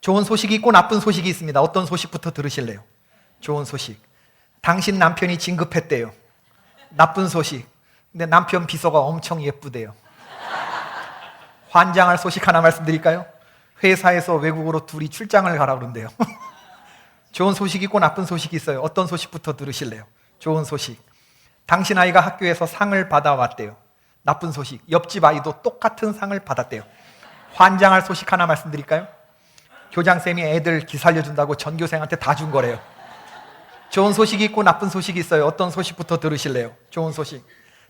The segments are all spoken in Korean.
좋은 소식이 있고 나쁜 소식이 있습니다. 어떤 소식부터 들으실래요? 좋은 소식. 당신 남편이 진급했대요. 나쁜 소식. 근데 남편 비서가 엄청 예쁘대요. 환장할 소식 하나 말씀드릴까요? 회사에서 외국으로 둘이 출장을 가라 그런대요. 좋은 소식이 있고 나쁜 소식이 있어요. 어떤 소식부터 들으실래요? 좋은 소식. 당신 아이가 학교에서 상을 받아왔대요. 나쁜 소식. 옆집 아이도 똑같은 상을 받았대요. 환장할 소식 하나 말씀드릴까요? 교장쌤이 애들 기살려준다고 전교생한테 다 준 거래요. 좋은 소식이 있고 나쁜 소식이 있어요. 어떤 소식부터 들으실래요? 좋은 소식.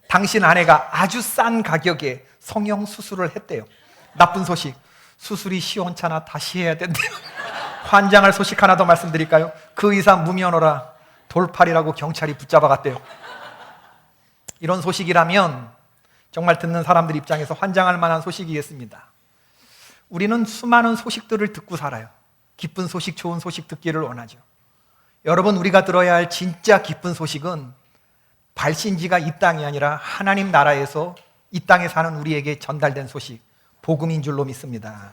당신 아내가 아주 싼 가격에 성형 수술을 했대요. 나쁜 소식. 수술이 시원찮아 다시 해야 된대요. 환장할 소식 하나 더 말씀드릴까요? 그 의사 무면허라 돌팔이라고 경찰이 붙잡아갔대요. 이런 소식이라면 정말 듣는 사람들 입장에서 환장할 만한 소식이겠습니다. 우리는 수많은 소식들을 듣고 살아요. 기쁜 소식, 좋은 소식 듣기를 원하죠. 여러분, 우리가 들어야 할 진짜 기쁜 소식은 발신지가 이 땅이 아니라 하나님 나라에서 이 땅에 사는 우리에게 전달된 소식, 복음인 줄로 믿습니다.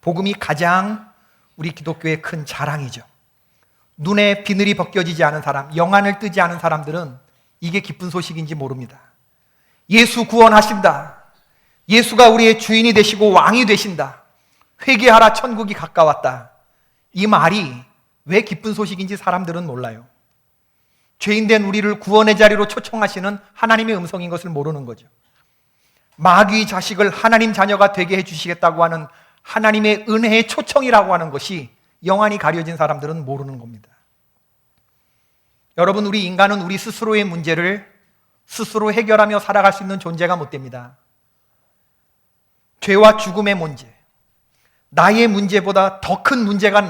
복음이 가장 우리 기독교의 큰 자랑이죠. 눈에 비늘이 벗겨지지 않은 사람, 영안을 뜨지 않은 사람들은 이게 기쁜 소식인지 모릅니다. 예수 구원하신다. 예수가 우리의 주인이 되시고 왕이 되신다. 회개하라, 천국이 가까웠다. 이 말이 왜 기쁜 소식인지 사람들은 몰라요. 죄인된 우리를 구원의 자리로 초청하시는 하나님의 음성인 것을 모르는 거죠. 마귀 자식을 하나님 자녀가 되게 해주시겠다고 하는 하나님의 은혜의 초청이라고 하는 것이 영안이 가려진 사람들은 모르는 겁니다. 여러분, 우리 인간은 우리 스스로의 문제를 스스로 해결하며 살아갈 수 있는 존재가 못 됩니다. 죄와 죽음의 문제, 나의 문제보다 더 큰 문제가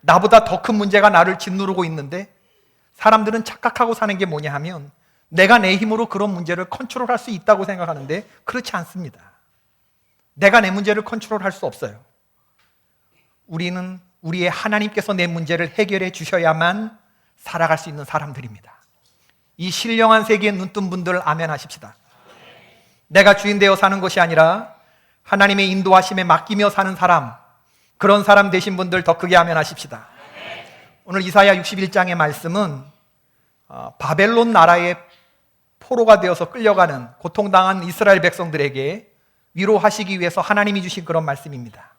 나보다 더 큰 문제가 나를 짓누르고 있는데 사람들은 착각하고 사는 게 뭐냐 하면 내가 내 힘으로 그런 문제를 컨트롤할 수 있다고 생각하는데 그렇지 않습니다. 내가 내 문제를 컨트롤할 수 없어요. 우리는 우리의 하나님께서 내 문제를 해결해 주셔야만 살아갈 수 있는 사람들입니다. 이 신령한 세계에 눈뜬 분들 아멘 하십시다. 내가 주인 되어 사는 것이 아니라 하나님의 인도하심에 맡기며 사는 사람, 그런 사람 되신 분들 더 크게 아멘 하십시다. 오늘 이사야 61장의 말씀은 바벨론 나라의 포로가 되어서 끌려가는 고통당한 이스라엘 백성들에게 위로하시기 위해서 하나님이 주신 그런 말씀입니다.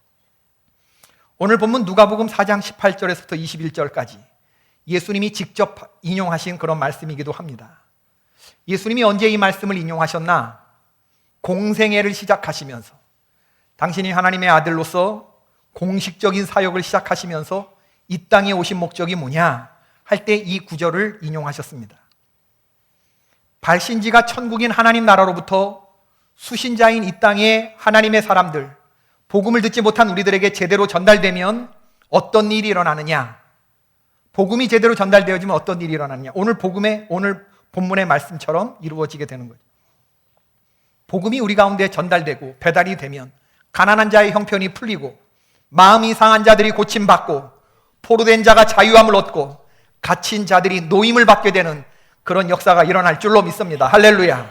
오늘 본문 누가복음 4장 18절에서부터 21절까지 예수님이 직접 인용하신 그런 말씀이기도 합니다. 예수님이 언제 이 말씀을 인용하셨나? 공생애를 시작하시면서, 당신이 하나님의 아들로서 공식적인 사역을 시작하시면서 이 땅에 오신 목적이 뭐냐 할 때 이 구절을 인용하셨습니다. 발신지가 천국인 하나님 나라로부터 수신자인 이 땅의 하나님의 사람들, 복음을 듣지 못한 우리들에게 제대로 전달되면 어떤 일이 일어나느냐? 복음이 제대로 전달되어지면 어떤 일이 일어나느냐? 오늘 본문의 말씀처럼 이루어지게 되는 거죠. 복음이 우리 가운데 전달되고 배달이 되면 가난한 자의 형편이 풀리고 마음이 상한 자들이 고침받고 포로된 자가 자유함을 얻고 갇힌 자들이 노임을 받게 되는 그런 역사가 일어날 줄로 믿습니다. 할렐루야.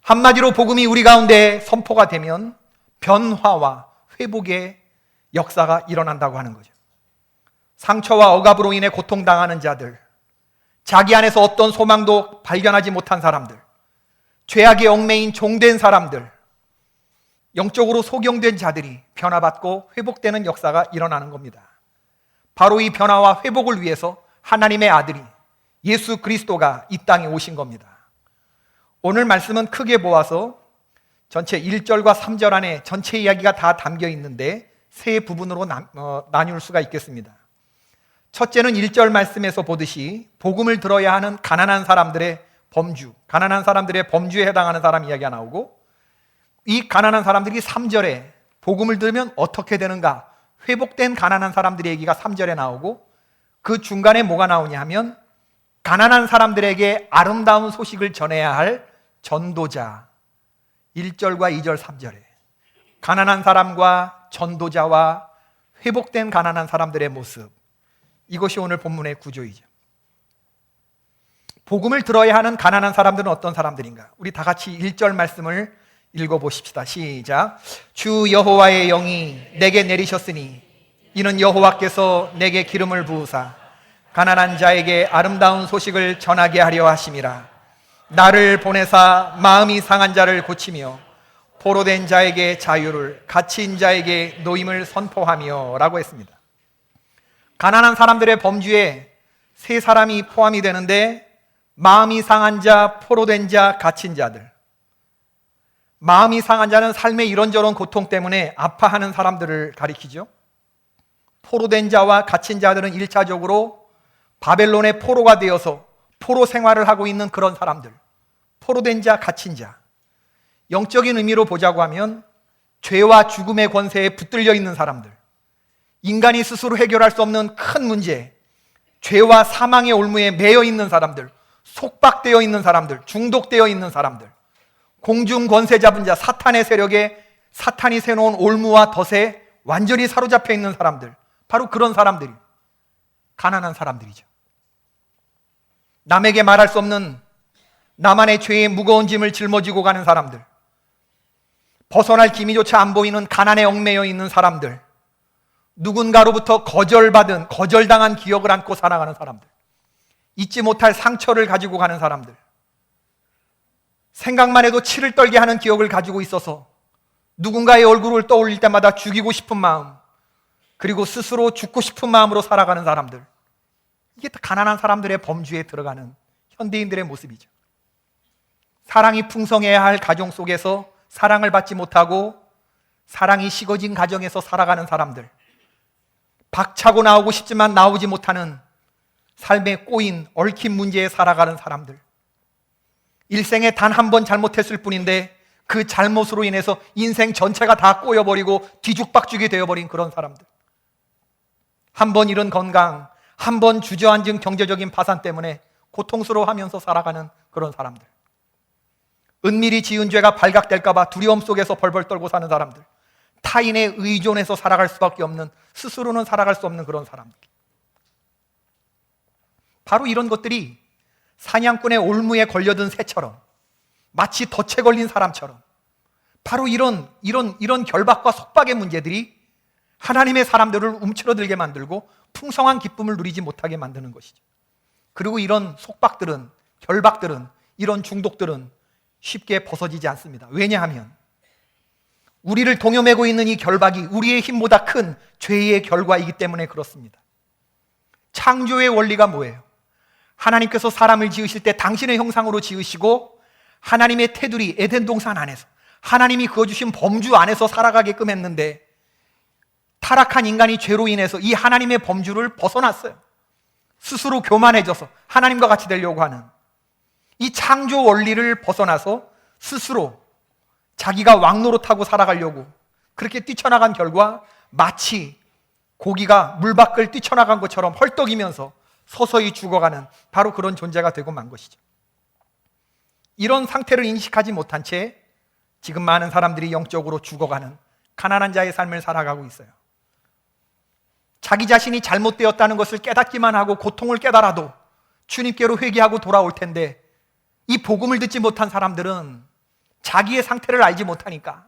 한마디로 복음이 우리 가운데 선포가 되면 변화와 회복의 역사가 일어난다고 하는 거죠. 상처와 억압으로 인해 고통당하는 자들, 자기 안에서 어떤 소망도 발견하지 못한 사람들, 죄악의 얽매인 종된 사람들, 영적으로 소경된 자들이 변화받고 회복되는 역사가 일어나는 겁니다. 바로 이 변화와 회복을 위해서 하나님의 아들이 예수 그리스도가 이 땅에 오신 겁니다. 오늘 말씀은 크게 보아서 전체 1절과 3절 안에 전체 이야기가 다 담겨 있는데 세 부분으로 나눌 수가 있겠습니다. 첫째는 1절 말씀에서 보듯이 복음을 들어야 하는 가난한 사람들의 범주에 해당하는 사람 이야기가 나오고, 이 가난한 사람들이 3절에 복음을 들으면 어떻게 되는가, 회복된 가난한 사람들의 얘기가 3절에 나오고, 그 중간에 뭐가 나오냐 하면 가난한 사람들에게 아름다운 소식을 전해야 할 전도자, 1절과 2절 3절에 가난한 사람과 전도자와 회복된 가난한 사람들의 모습, 이것이 오늘 본문의 구조이죠. 복음을 들어야 하는 가난한 사람들은 어떤 사람들인가? 우리 다 같이 1절 말씀을 읽어보십시다. 시작. 주 여호와의 영이 내게 내리셨으니 이는 여호와께서 내게 기름을 부으사 가난한 자에게 아름다운 소식을 전하게 하려 하심이라. 나를 보내사 마음이 상한 자를 고치며 포로된 자에게 자유를, 갇힌 자에게 노임을 선포하며 라고 했습니다. 가난한 사람들의 범주에 세 사람이 포함이 되는데, 마음이 상한 자, 포로된 자, 갇힌 자들. 마음이 상한 자는 삶의 이런저런 고통 때문에 아파하는 사람들을 가리키죠. 포로된 자와 갇힌 자들은 1차적으로 바벨론의 포로가 되어서 포로 생활을 하고 있는 그런 사람들. 포로된 자, 갇힌 자. 영적인 의미로 보자고 하면 죄와 죽음의 권세에 붙들려 있는 사람들, 인간이 스스로 해결할 수 없는 큰 문제, 죄와 사망의 올무에 매여 있는 사람들, 속박되어 있는 사람들, 중독되어 있는 사람들, 공중 권세 잡은 자, 사탄의 세력에 사탄이 세놓은 올무와 덫에 완전히 사로잡혀 있는 사람들, 바로 그런 사람들이 가난한 사람들이죠. 남에게 말할 수 없는 나만의 죄의 무거운 짐을 짊어지고 가는 사람들, 벗어날 기미조차 안 보이는 가난에 얽매여 있는 사람들, 누군가로부터 거절받은, 거절당한 기억을 안고 살아가는 사람들, 잊지 못할 상처를 가지고 가는 사람들, 생각만 해도 치를 떨게 하는 기억을 가지고 있어서 누군가의 얼굴을 떠올릴 때마다 죽이고 싶은 마음, 그리고 스스로 죽고 싶은 마음으로 살아가는 사람들, 이게 다 가난한 사람들의 범주에 들어가는 현대인들의 모습이죠. 사랑이 풍성해야 할 가정 속에서 사랑을 받지 못하고 사랑이 식어진 가정에서 살아가는 사람들, 박차고 나오고 싶지만 나오지 못하는 삶에 꼬인 얽힌 문제에 살아가는 사람들, 일생에 단 한 번 잘못했을 뿐인데 그 잘못으로 인해서 인생 전체가 다 꼬여버리고 뒤죽박죽이 되어버린 그런 사람들, 한 번 잃은 건강, 한 번 주저앉은 경제적인 파산 때문에 고통스러워하면서 살아가는 그런 사람들, 은밀히 지은 죄가 발각될까 봐 두려움 속에서 벌벌 떨고 사는 사람들, 타인에 의존해서 살아갈 수밖에 없는, 스스로는 살아갈 수 없는 그런 사람들. 바로 이런 것들이 사냥꾼의 올무에 걸려든 새처럼, 마치 덫에 걸린 사람처럼, 바로 이런 결박과 속박의 문제들이 하나님의 사람들을 움츠러들게 만들고 풍성한 기쁨을 누리지 못하게 만드는 것이죠. 그리고 이런 속박들은, 결박들은, 이런 중독들은 쉽게 벗어지지 않습니다. 왜냐하면 우리를 동여매고 있는 이 결박이 우리의 힘보다 큰 죄의 결과이기 때문에 그렇습니다. 창조의 원리가 뭐예요? 하나님께서 사람을 지으실 때 당신의 형상으로 지으시고 하나님의 테두리 에덴 동산 안에서 하나님이 그어주신 범주 안에서 살아가게끔 했는데, 타락한 인간이 죄로 인해서 이 하나님의 범주를 벗어났어요. 스스로 교만해져서 하나님과 같이 되려고 하는 이 창조 원리를 벗어나서 스스로 자기가 왕노릇하고 살아가려고 그렇게 뛰쳐나간 결과 마치 고기가 물 밖을 뛰쳐나간 것처럼 헐떡이면서 서서히 죽어가는 바로 그런 존재가 되고 만 것이죠. 이런 상태를 인식하지 못한 채 지금 많은 사람들이 영적으로 죽어가는 가난한 자의 삶을 살아가고 있어요. 자기 자신이 잘못되었다는 것을 깨닫기만 하고 고통을 깨달아도 주님께로 회개하고 돌아올 텐데, 이 복음을 듣지 못한 사람들은 자기의 상태를 알지 못하니까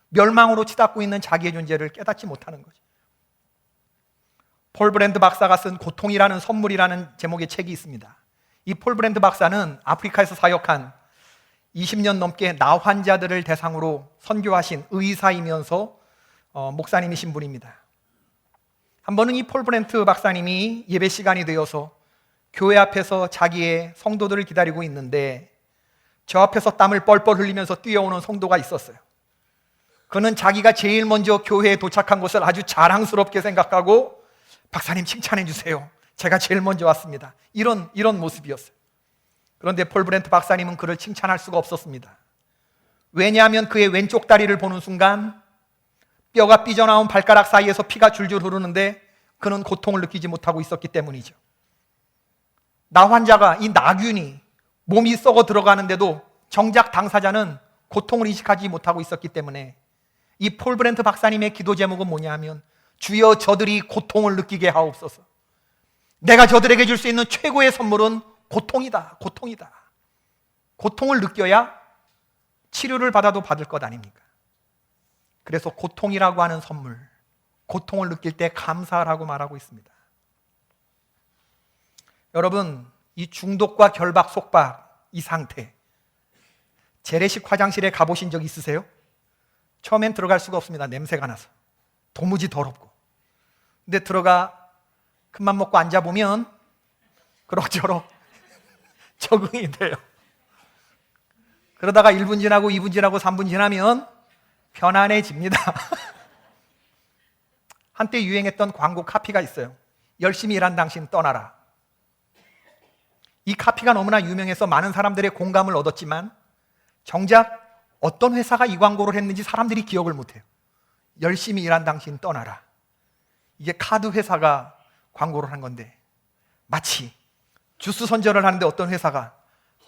멸망으로 치닫고 있는 자기의 존재를 깨닫지 못하는 거죠. 폴 브랜드 박사가 쓴 고통이라는 선물이라는 제목의 책이 있습니다. 이 폴 브랜드 박사는 아프리카에서 사역한 20년 넘게 나 환자들을 대상으로 선교하신 의사이면서 목사님이신 분입니다. 한 번은 이 폴 브랜트 박사님이 예배 시간이 되어서 교회 앞에서 자기의 성도들을 기다리고 있는데, 저 앞에서 땀을 뻘뻘 흘리면서 뛰어오는 성도가 있었어요. 그는 자기가 제일 먼저 교회에 도착한 것을 아주 자랑스럽게 생각하고, 박사님 칭찬해 주세요, 제가 제일 먼저 왔습니다, 이런 모습이었어요. 그런데 폴 브랜트 박사님은 그를 칭찬할 수가 없었습니다. 왜냐하면 그의 왼쪽 다리를 보는 순간 뼈가 삐져나온 발가락 사이에서 피가 줄줄 흐르는데 그는 고통을 느끼지 못하고 있었기 때문이죠. 나 환자가, 이 나균이 몸이 썩어 들어가는데도 정작 당사자는 고통을 인식하지 못하고 있었기 때문에 이 폴 브랜트 박사님의 기도 제목은 뭐냐 하면, 주여 저들이 고통을 느끼게 하옵소서. 내가 저들에게 줄 수 있는 최고의 선물은 고통이다. 고통이다. 고통을 느껴야 치료를 받아도 받을 것 아닙니까? 그래서 고통이라고 하는 선물, 고통을 느낄 때 감사하라고 말하고 있습니다. 여러분, 이 중독과 결박, 속박, 이 상태, 재래식 화장실에 가보신 적 있으세요? 처음엔 들어갈 수가 없습니다. 냄새가 나서 도무지 더럽고. 근데 들어가 큰맘 먹고 앉아보면 그럭저럭 적응이 돼요. 그러다가 1분 지나고 2분 지나고 3분 지나면 편안해집니다. 한때 유행했던 광고 카피가 있어요. 열심히 일한 당신 떠나라. 이 카피가 너무나 유명해서 많은 사람들의 공감을 얻었지만 정작 어떤 회사가 이 광고를 했는지 사람들이 기억을 못해요. 열심히 일한 당신 떠나라. 이게 카드 회사가 광고를 한 건데, 마치 주스 선전을 하는데 어떤 회사가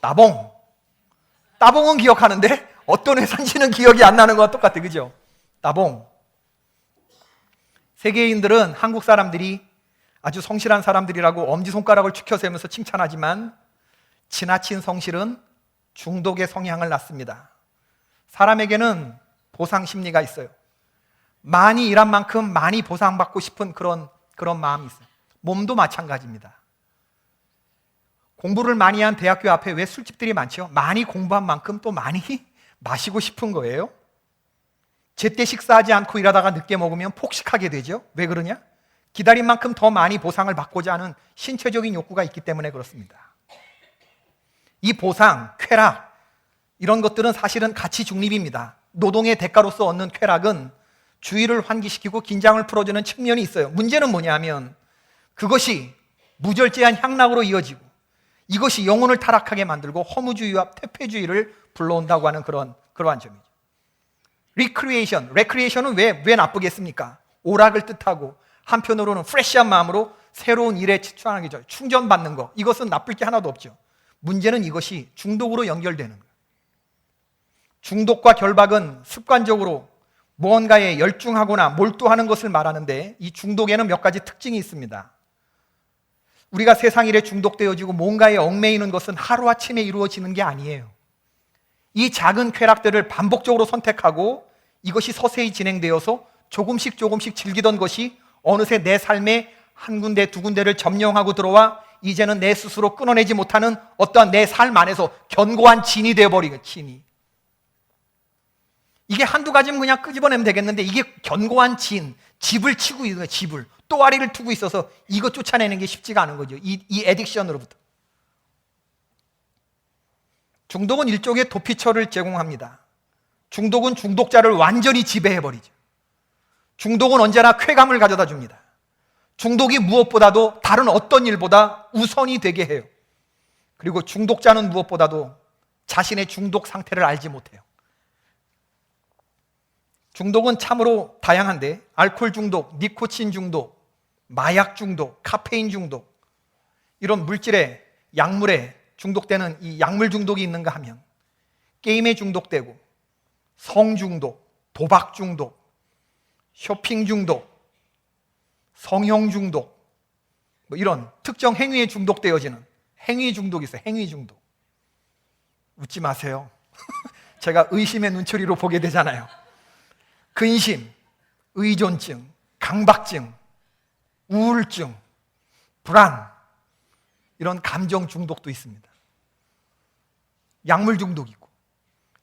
따봉은 기억하는데 어떤 회사인지는 기억이 안 나는 거와 똑같아, 그죠? 따봉. 세계인들은 한국 사람들이 아주 성실한 사람들이라고 엄지손가락을 축혀세우면서 칭찬하지만 지나친 성실은 중독의 성향을 낳습니다. 사람에게는 보상 심리가 있어요. 많이 일한 만큼 많이 보상받고 싶은 그런 마음이 있어요. 몸도 마찬가지입니다. 공부를 많이 한 대학교 앞에 왜 술집들이 많죠? 많이 공부한 만큼 또 많이 마시고 싶은 거예요. 제때 식사하지 않고 일하다가 늦게 먹으면 폭식하게 되죠. 왜 그러냐? 기다린 만큼 더 많이 보상을 받고자 하는 신체적인 욕구가 있기 때문에 그렇습니다. 이 보상, 쾌락, 이런 것들은 사실은 가치 중립입니다. 노동의 대가로서 얻는 쾌락은 주의를 환기시키고 긴장을 풀어주는 측면이 있어요. 문제는 뭐냐면 그것이 무절제한 향락으로 이어지고 이것이 영혼을 타락하게 만들고 허무주의와 퇴폐주의를 불러온다고 하는 그러한 점이죠. 레크리에이션은 왜 나쁘겠습니까? 오락을 뜻하고 한편으로는 프레시한 마음으로 새로운 일에 집중하는 거죠. 충전받는 거, 이것은 나쁠 게 하나도 없죠. 문제는 이것이 중독으로 연결되는 거예요. 중독과 결박은 습관적으로 무언가에 열중하거나 몰두하는 것을 말하는데 이 중독에는 몇 가지 특징이 있습니다. 우리가 세상 일에 중독되어지고 뭔가에 얽매이는 것은 하루아침에 이루어지는 게 아니에요. 이 작은 쾌락들을 반복적으로 선택하고 이것이 서서히 진행되어서 조금씩 즐기던 것이 어느새 내 삶의 한 군데 두 군데를 점령하고 들어와 이제는 내 스스로 끊어내지 못하는 어떠한 내 삶 안에서 견고한 진이 되어버리고, 진이. 이게 한두 가지면 그냥 끄집어내면 되겠는데 이게 견고한 집을 치고 있는 거예요. 집을 또아리를 두고 있어서 이거 쫓아내는 게 쉽지가 않은 거죠. 이 애딕션으로부터. 중독은 일종의 도피처를 제공합니다. 중독은 중독자를 완전히 지배해버리죠. 중독은 언제나 쾌감을 가져다 줍니다. 중독이 무엇보다도 다른 어떤 일보다 우선이 되게 해요. 그리고 중독자는 무엇보다도 자신의 중독 상태를 알지 못해요. 중독은 참으로 다양한데 알코올 중독, 니코틴 중독, 마약 중독, 카페인 중독, 이런 물질에, 약물에 중독되는 이 약물 중독이 있는가 하면 게임에 중독되고 성 중독, 도박 중독, 쇼핑 중독, 성형 중독, 뭐 이런 특정 행위에 중독되어지는 행위 중독이 있어요. 행위 중독. 웃지 마세요. 제가 의심의 눈초리로 보게 되잖아요. 근심, 의존증, 강박증, 우울증, 불안, 이런 감정 중독도 있습니다. 약물 중독이 있고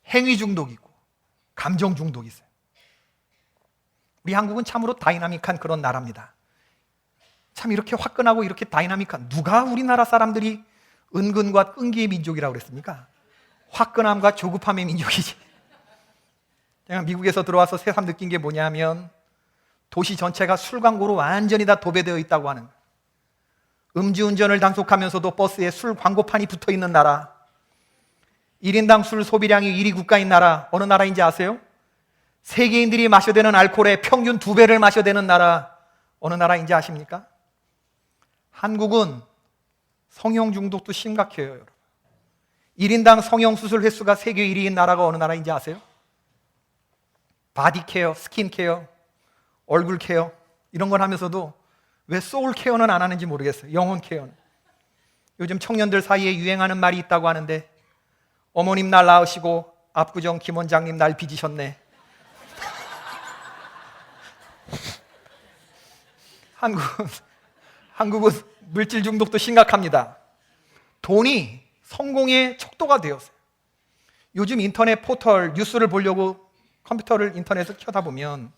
행위 중독이 있고 감정 중독이 있어요. 우리 한국은 참으로 다이나믹한 그런 나라입니다. 참 이렇게 화끈하고 이렇게 다이나믹한, 누가 우리나라 사람들이 은근과 끈기의 민족이라고 그랬습니까? 화끈함과 조급함의 민족이지. 제가 미국에서 들어와서 새삼 느낀 게 뭐냐면 도시 전체가 술 광고로 완전히 다 도배되어 있다고 하는 거예요. 음주운전을 단속하면서도 버스에 술 광고판이 붙어 있는 나라, 1인당 술 소비량이 1위 국가인 나라, 어느 나라인지 아세요? 세계인들이 마셔야 되는 알코올의 평균 2배를 마셔야 되는 나라, 어느 나라인지 아십니까? 한국은 성형 중독도 심각해요, 여러분. 1인당 성형 수술 횟수가 세계 1위인 나라가 어느 나라인지 아세요? 바디 케어, 스킨 케어, 얼굴 케어, 이런 걸 하면서도 왜 소울 케어는 안 하는지 모르겠어요. 영혼 케어는. 요즘 청년들 사이에 유행하는 말이 있다고 하는데, 어머님 날 낳으시고 압구정 김 원장님 날 빚으셨네. 한국은 물질 중독도 심각합니다. 돈이 성공의 척도가 되었어요. 요즘 인터넷 포털 뉴스를 보려고 컴퓨터를 인터넷을 켜다 보면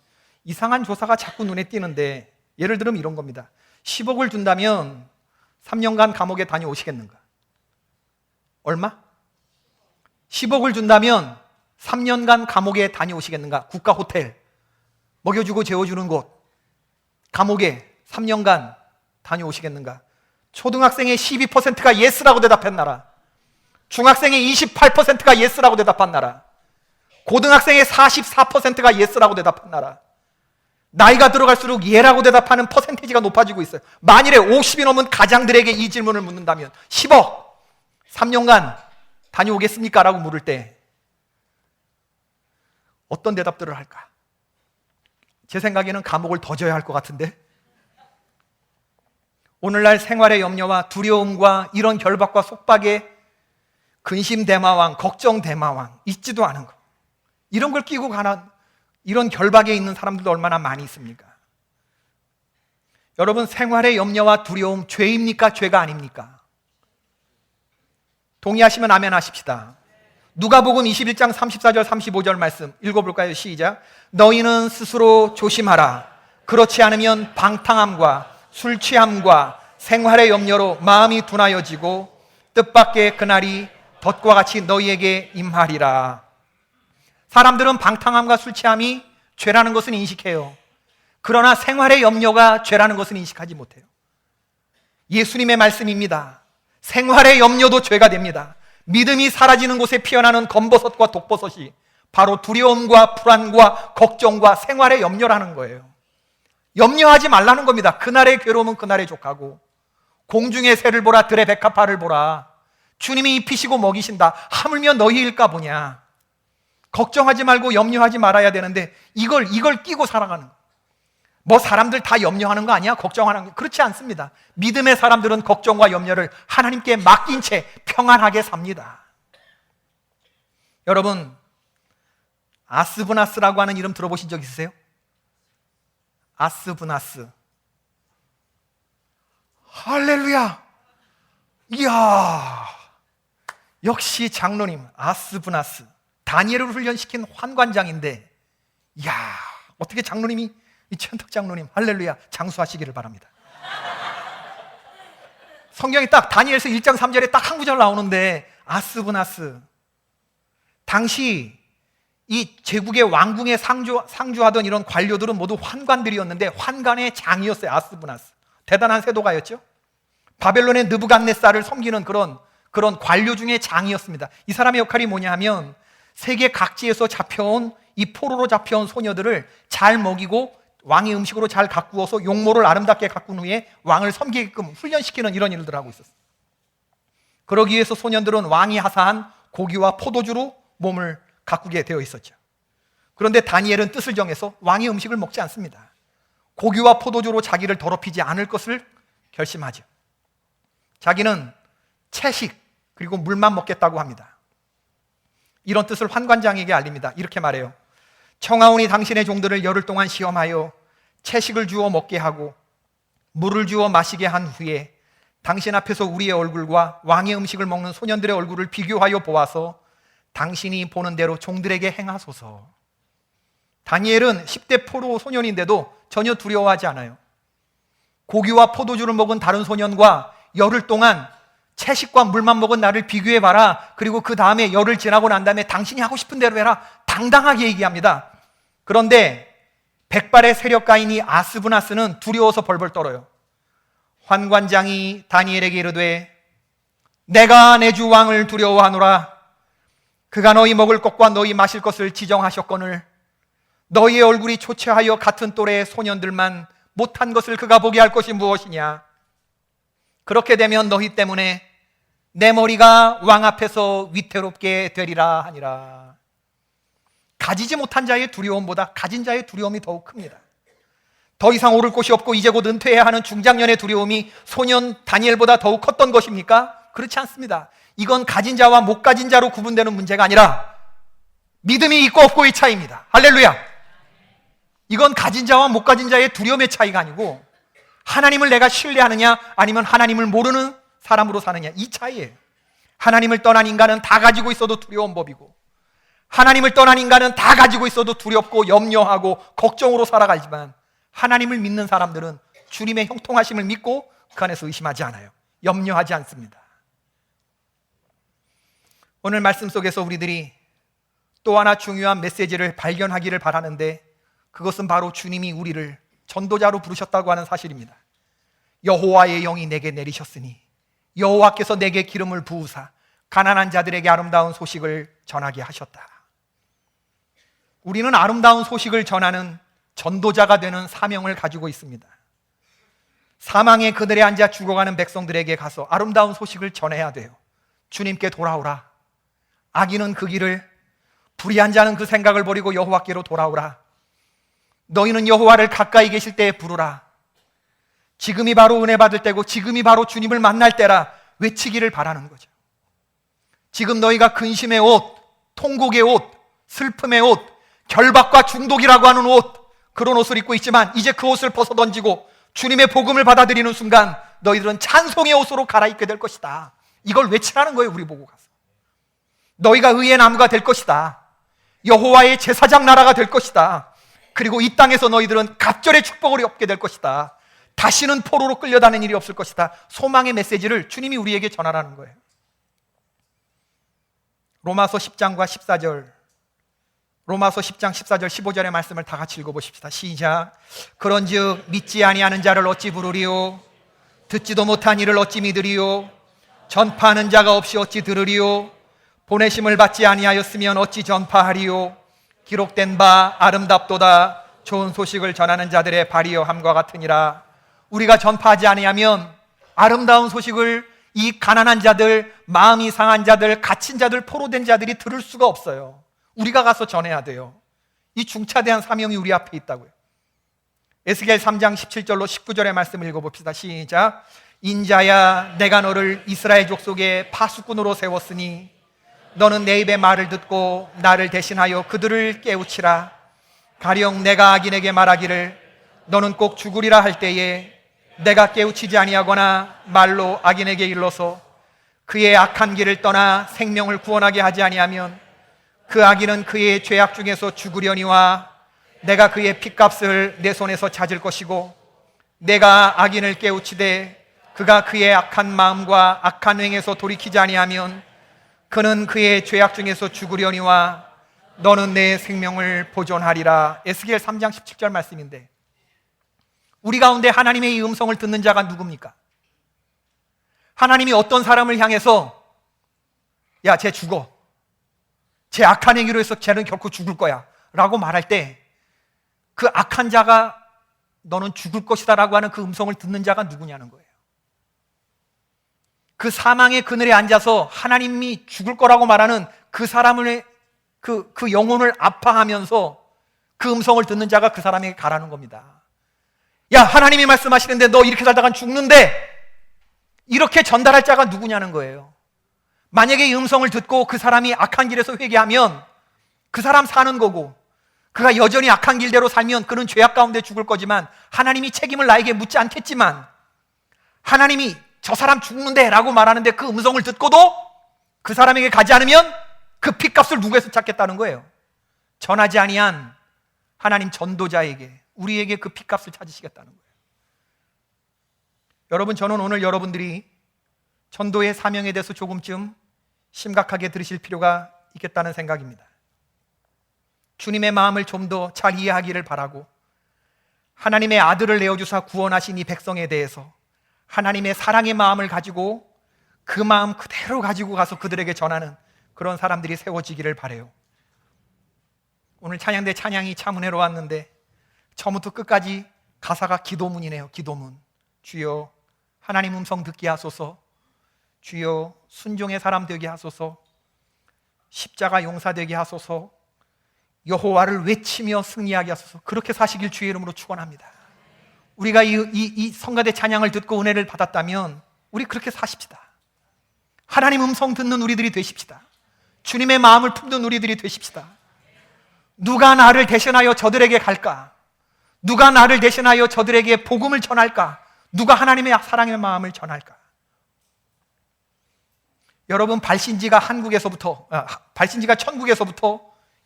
이상한 조사가 자꾸 눈에 띄는데, 예를 들면 이런 겁니다. 10억을 준다면 3년간 감옥에 다녀오시겠는가? 얼마? 10억을 준다면 3년간 감옥에 다녀오시겠는가? 국가 호텔, 먹여주고 재워주는 곳, 감옥에 3년간 다녀오시겠는가? 초등학생의 12%가 예스라고 대답한 나라, 중학생의 28%가 예스라고 대답한 나라, 고등학생의 44%가 예스라고 대답한 나라, 나이가 들어갈수록 예라고 대답하는 퍼센티지가 높아지고 있어요. 만일에 50이 넘은 가장들에게 이 질문을 묻는다면 10억 3년간 다녀오겠습니까? 라고 물을 때 어떤 대답들을 할까? 제 생각에는 감옥을 더 져야 할 것 같은데, 오늘날 생활의 염려와 두려움과 이런 결박과 속박에 근심 대마왕, 걱정 대마왕, 있지도 않은 거, 이런 걸 끼고 가는 이런 결박에 있는 사람들도 얼마나 많이 있습니까? 여러분, 생활의 염려와 두려움 죄입니까? 죄가 아닙니까? 동의하시면 아멘 하십시다. 누가복음 21장 34절 35절 말씀 읽어볼까요? 시작. 너희는 스스로 조심하라. 그렇지 않으면 방탕함과 술 취함과 생활의 염려로 마음이 둔하여지고 뜻밖의 그날이 덫과 같이 너희에게 임하리라. 사람들은 방탕함과 술 취함이 죄라는 것은 인식해요. 그러나 생활의 염려가 죄라는 것은 인식하지 못해요. 예수님의 말씀입니다. 생활의 염려도 죄가 됩니다. 믿음이 사라지는 곳에 피어나는 검버섯과 독버섯이 바로 두려움과 불안과 걱정과 생활의 염려라는 거예요. 염려하지 말라는 겁니다. 그날의 괴로움은 그날의 족하고, 공중의 새를 보라, 들의 백합화를 보라. 주님이 입히시고 먹이신다. 하물며 너희일까 보냐. 걱정하지 말고 염려하지 말아야 되는데 이걸 끼고 살아가는 거예요. 뭐 사람들 다 염려하는 거 아니야? 걱정하는 거. 그렇지 않습니다. 믿음의 사람들은 걱정과 염려를 하나님께 맡긴 채 평안하게 삽니다. 여러분, 아스브나스라고 하는 이름 들어보신 적 있으세요? 아스브나스. 할렐루야. 이야, 역시 장로님 아스브나스. 다니엘을 훈련시킨 환관장인데, 이야, 어떻게 장로님이, 이 천덕 장로님, 할렐루야, 장수하시기를 바랍니다. 성경이 딱 다니엘서 1장 3절에 딱 한 구절 나오는데, 아스브나스. 당시 이 제국의 왕궁에 상주하던 이런 관료들은 모두 환관들이었는데 환관의 장이었어요. 아스브나스. 대단한 세도가였죠. 바벨론의 느부갓네살을 섬기는 그런 관료 중에 장이었습니다. 이 사람의 역할이 뭐냐 하면 세계 각지에서 잡혀온 이 포로로 잡혀온 소녀들을 잘 먹이고 왕의 음식으로 잘 가꾸어서 용모를 아름답게 가꾼 후에 왕을 섬기게끔 훈련시키는 이런 일들을 하고 있었어요. 그러기 위해서 소년들은 왕이 하사한 고기와 포도주로 몸을 가꾸게 되어 있었죠. 그런데 다니엘은 뜻을 정해서 왕의 음식을 먹지 않습니다. 고기와 포도주로 자기를 더럽히지 않을 것을 결심하죠. 자기는 채식 그리고 물만 먹겠다고 합니다. 이런 뜻을 환관장에게 알립니다. 이렇게 말해요. 청하오니 당신의 종들을 열흘 동안 시험하여 채식을 주어 먹게 하고 물을 주어 마시게 한 후에 당신 앞에서 우리의 얼굴과 왕의 음식을 먹는 소년들의 얼굴을 비교하여 보아서 당신이 보는 대로 종들에게 행하소서. 다니엘은 10대 포로 소년인데도 전혀 두려워하지 않아요. 고기와 포도주를 먹은 다른 소년과 열흘 동안 채식과 물만 먹은 나를 비교해봐라. 그리고 그 다음에 열흘 지나고 난 다음에 당신이 하고 싶은 대로 해라. 당당하게 얘기합니다. 그런데 백발의 세력가인이 아스브나스는 두려워서 벌벌 떨어요. 환관장이 다니엘에게 이르되 내가 내 주 왕을 두려워하노라. 그가 너희 먹을 것과 너희 마실 것을 지정하셨거늘 너희의 얼굴이 초췌하여 같은 또래의 소년들만 못한 것을 그가 보게 할 것이 무엇이냐. 그렇게 되면 너희 때문에 내 머리가 왕 앞에서 위태롭게 되리라 하니라. 가지지 못한 자의 두려움보다 가진 자의 두려움이 더욱 큽니다. 더 이상 오를 곳이 없고 이제 곧 은퇴해야 하는 중장년의 두려움이 소년 다니엘보다 더욱 컸던 것입니까? 그렇지 않습니다. 이건 가진 자와 못 가진 자로 구분되는 문제가 아니라 믿음이 있고 없고의 차이입니다. 할렐루야. 이건 가진 자와 못 가진 자의 두려움의 차이가 아니고 하나님을 내가 신뢰하느냐 아니면 하나님을 모르는 사람으로 사느냐, 이 차이예요. 하나님을 떠난 인간은 다 가지고 있어도 두려운 법이고, 하나님을 떠난 인간은 다 가지고 있어도 두렵고 염려하고 걱정으로 살아가지만, 하나님을 믿는 사람들은 주님의 형통하심을 믿고 그 안에서 의심하지 않아요. 염려하지 않습니다. 오늘 말씀 속에서 우리들이 또 하나 중요한 메시지를 발견하기를 바라는데, 그것은 바로 주님이 우리를 전도자로 부르셨다고 하는 사실입니다. 여호와의 영이 내게 내리셨으니 여호와께서 내게 기름을 부으사 가난한 자들에게 아름다운 소식을 전하게 하셨다. 우리는 아름다운 소식을 전하는 전도자가 되는 사명을 가지고 있습니다. 사망의 그늘에 앉아 죽어가는 백성들에게 가서 아름다운 소식을 전해야 돼요. 주님께 돌아오라. 악인은 그 길을, 불의한 자는 그 생각을 버리고 여호와께로 돌아오라. 너희는 여호와를 가까이 계실 때에 부르라. 지금이 바로 은혜 받을 때고 지금이 바로 주님을 만날 때라 외치기를 바라는 거죠. 지금 너희가 근심의 옷, 통곡의 옷, 슬픔의 옷, 결박과 중독이라고 하는 옷, 그런 옷을 입고 있지만 이제 그 옷을 벗어 던지고 주님의 복음을 받아들이는 순간 너희들은 찬송의 옷으로 갈아입게 될 것이다. 이걸 외치라는 거예요. 우리 보고 가서 너희가 의의 나무가 될 것이다. 여호와의 제사장 나라가 될 것이다. 그리고 이 땅에서 너희들은 갑절의 축복을 얻게 될 것이다. 다시는 포로로 끌려다니는 일이 없을 것이다. 소망의 메시지를 주님이 우리에게 전하라는 거예요. 로마서 10장과 14절, 로마서 10장 14절 15절의 말씀을 다 같이 읽어보십시다. 시작. 그런즉 믿지 아니하는 자를 어찌 부르리요? 듣지도 못한 이를 어찌 믿으리요? 전파하는 자가 없이 어찌 들으리요? 보내심을 받지 아니하였으면 어찌 전파하리요? 기록된 바 아름답도다. 좋은 소식을 전하는 자들의 발이여 함과 같으니라. 우리가 전파하지 아니하면 아름다운 소식을 이 가난한 자들, 마음이 상한 자들, 갇힌 자들, 포로된 자들이 들을 수가 없어요. 우리가 가서 전해야 돼요. 이 중차대한 사명이 우리 앞에 있다고요. 에스겔 3장 17절로 19절의 말씀을 읽어봅시다. 시작. 인자야, 내가 너를 이스라엘 족속의 파수꾼으로 세웠으니 너는 내 입의 말을 듣고 나를 대신하여 그들을 깨우치라. 가령 내가 악인에게 말하기를 너는 꼭 죽으리라 할 때에 내가 깨우치지 아니하거나 말로 악인에게 일러서 그의 악한 길을 떠나 생명을 구원하게 하지 아니하면 그 악인은 그의 죄악 중에서 죽으려니와 내가 그의 핏값을 내 손에서 찾을 것이고, 내가 악인을 깨우치되 그가 그의 악한 마음과 악한 행에서 돌이키지 아니하면 그는 그의 죄악 중에서 죽으려니와 너는 내 생명을 보존하리라. 에스겔 3장 17절 말씀인데, 우리 가운데 하나님의 이 음성을 듣는 자가 누굽니까? 하나님이 어떤 사람을 향해서 야, 쟤 죽어, 쟤 악한 행위로 해서 쟤는 결코 죽을 거야 라고 말할 때 그 악한 자가 너는 죽을 것이다 라고 하는 그 음성을 듣는 자가 누구냐는 거예요. 그 사망의 그늘에 앉아서 하나님이 죽을 거라고 말하는 그 사람의 그 영혼을 아파하면서 그 음성을 듣는 자가 그 사람에게 가라는 겁니다. 야, 하나님이 말씀하시는데 너 이렇게 살다간 죽는데, 이렇게 전달할 자가 누구냐는 거예요. 만약에 이 음성을 듣고 그 사람이 악한 길에서 회개하면 그 사람 사는 거고, 그가 여전히 악한 길대로 살면 그는 죄악 가운데 죽을 거지만 하나님이 책임을 나에게 묻지 않겠지만, 하나님이 저 사람 죽는데 라고 말하는데 그 음성을 듣고도 그 사람에게 가지 않으면 그 핏값을 누구에서 찾겠다는 거예요? 전하지 아니한 하나님 전도자에게, 우리에게 그 핏값을 찾으시겠다는 거예요. 여러분, 저는 오늘 여러분들이 전도의 사명에 대해서 조금쯤 심각하게 들으실 필요가 있겠다는 생각입니다. 주님의 마음을 좀 더 잘 이해하기를 바라고, 하나님의 아들을 내어주사 구원하신 이 백성에 대해서 하나님의 사랑의 마음을 가지고 그 마음 그대로 가지고 가서 그들에게 전하는 그런 사람들이 세워지기를 바라요. 오늘 찬양대 찬양이 참 은혜로웠는데 처음부터 끝까지 가사가 기도문이네요. 기도문. 주여 하나님 음성 듣게 하소서. 주여 순종의 사람 되게 하소서. 십자가 용사되게 하소서. 여호와를 외치며 승리하게 하소서. 그렇게 사시길 주의 이름으로 축원합니다. 우리가 이 성가대 찬양을 듣고 은혜를 받았다면 우리 그렇게 사십시다. 하나님 음성 듣는 우리들이 되십시다. 주님의 마음을 품는 우리들이 되십시다. 누가 나를 대신하여 저들에게 갈까? 누가 나를 대신하여 저들에게 복음을 전할까? 누가 하나님의 사랑의 마음을 전할까? 여러분, 발신지가 천국에서부터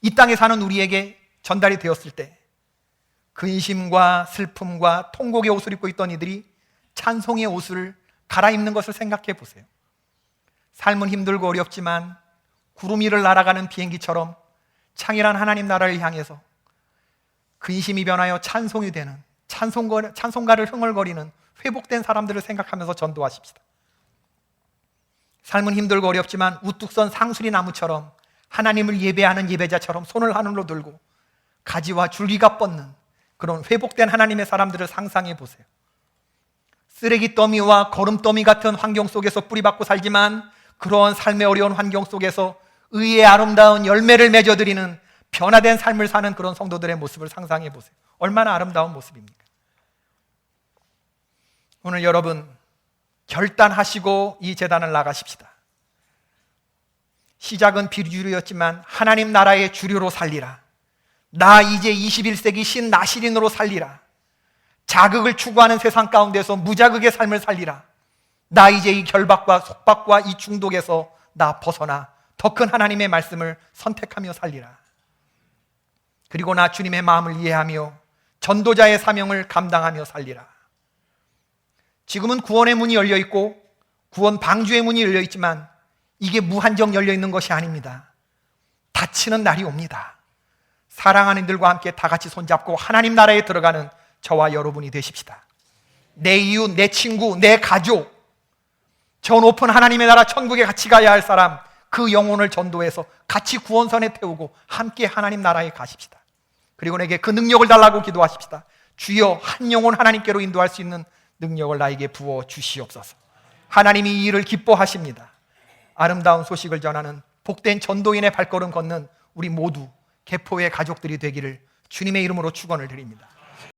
이 땅에 사는 우리에게 전달이 되었을 때 근심과 슬픔과 통곡의 옷을 입고 있던 이들이 찬송의 옷을 갈아입는 것을 생각해 보세요. 삶은 힘들고 어렵지만 구름 위를 날아가는 비행기처럼 창일한 하나님 나라를 향해서 근심이 변하여 찬송이 되는, 찬송가를 흥얼거리는 회복된 사람들을 생각하면서 전도하십시다. 삶은 힘들고 어렵지만 우뚝 선 상수리 나무처럼 하나님을 예배하는 예배자처럼 손을 하늘로 들고 가지와 줄기가 뻗는 그런 회복된 하나님의 사람들을 상상해 보세요. 쓰레기 더미와 거름 더미 같은 환경 속에서 뿌리박고 살지만 그러한 삶의 어려운 환경 속에서 의의 아름다운 열매를 맺어드리는 변화된 삶을 사는 그런 성도들의 모습을 상상해 보세요. 얼마나 아름다운 모습입니까? 오늘 여러분 결단하시고 이 제단을 나가십시다. 시작은 비주류였지만 하나님 나라의 주류로 살리라. 나 이제 21세기 신나시린으로 살리라. 자극을 추구하는 세상 가운데서 무자극의 삶을 살리라. 나 이제 이 결박과 속박과 이 중독에서 나 벗어나 더 큰 하나님의 말씀을 선택하며 살리라. 그리고 나 주님의 마음을 이해하며 전도자의 사명을 감당하며 살리라. 지금은 구원의 문이 열려 있고 구원 방주의 문이 열려 있지만 이게 무한정 열려 있는 것이 아닙니다. 닫히는 날이 옵니다. 사랑하는 이들과 함께 다 같이 손잡고 하나님 나라에 들어가는 저와 여러분이 되십시다. 내 이웃, 내 친구, 내 가족, 저 높은 하나님의 나라 천국에 같이 가야 할 사람, 그 영혼을 전도해서 같이 구원선에 태우고 함께 하나님 나라에 가십시다. 그리고 내게 그 능력을 달라고 기도하십시다. 주여, 한 영혼 하나님께로 인도할 수 있는 능력을 나에게 부어 주시옵소서. 하나님이 이 일을 기뻐하십니다. 아름다운 소식을 전하는 복된 전도인의 발걸음 걷는 우리 모두 개포의 가족들이 되기를 주님의 이름으로 축원을 드립니다.